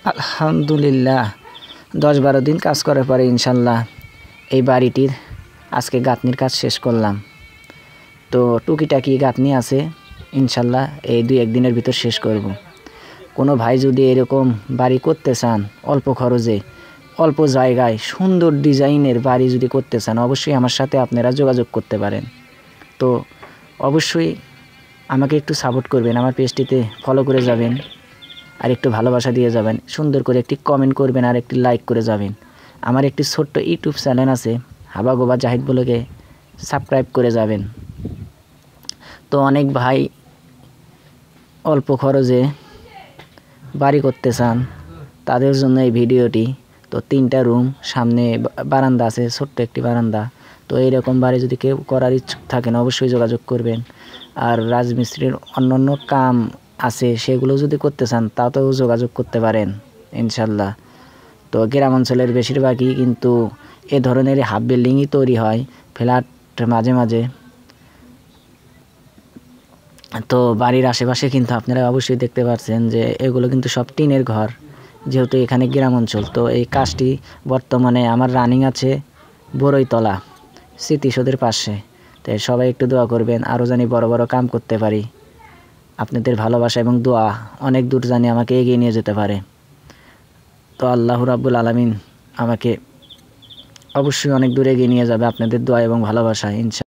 আলহামদুলিল্লাহ 10-12 দিন কাজ করার পরে ইনশাল্লাহ এই বাড়িটির আজকে গাঁথনির কাজ শেষ করলাম। তো টুকিটাকি গাঁথনি আছে, ইনশাল্লাহ এই 2-1 দিনের ভিতর শেষ করব। কোনো ভাই যদি এরকম বাড়ি করতে চান, অল্প খরচে অল্প জায়গায় সুন্দর ডিজাইনের বাড়ি যদি করতে চান, অবশ্যই আমার সাথে আপনারা যোগাযোগ করতে পারেন। তো অবশ্যই আমাকে একটু সাপোর্ট করবেন, আমার পেজটিতে ফলো করে যাবেন, আর একটু ভালোবাসা দিয়ে যাবেন, সুন্দর করে একটি কমেন্ট করবেন আর একটি লাইক করে যাবেন। আমার একটি ছোট্ট ইউটিউব চ্যানেল আছে, হাবা গোবা জাহিদ ব্লগে, সাবস্ক্রাইব করে যাবেন। তো অনেক ভাই অল্প খরচে বাড়ি করতে চান, তাদের জন্য এই ভিডিওটি। তো 3টা রুম, সামনে বারান্দা আছে, ছোট্ট একটি বারান্দা। তো এইরকম বাড়ি যদি কেউ করার ইচ্ছুক থাকেন অবশ্যই যোগাযোগ করবেন। আর রাজমিস্ত্রির অন্যান্য কাম আছে, সেগুলো যদি করতে চান তাতেও যোগাযোগ করতে পারেন ইনশাল্লাহ। তো গ্রাম অঞ্চলের বেশিরভাগই কিন্তু এ ধরনের হাফ বিল্ডিংই তৈরি হয়, ফ্ল্যাট মাঝে মাঝে। তো বাড়ির আশেপাশে কিন্তু আপনারা অবশ্যই দেখতে পাচ্ছেন যে এগুলো কিন্তু সব টিনের ঘর, যেহেতু এখানে গ্রাম অঞ্চল। তো এই কাজটি বর্তমানে আমার রানিং আছে বড়ইতলা স্মৃতিসৌধের পাশে। তাই সবাই একটু দোয়া করবেন, আরও জানি বড় বড় কাম করতে পারি। আপনাদের ভালোবাসা এবং দোয়া অনেক দূর জানি আমাকে এগিয়ে নিয়ে যেতে পারে। তো আল্লাহ রাব্বুল আলামিন আমাকে অবশ্যই অনেক দূর এগিয়ে নিয়ে যাবে আপনাদের দোয়া এবং ভালোবাসা ইনশাআল্লাহ।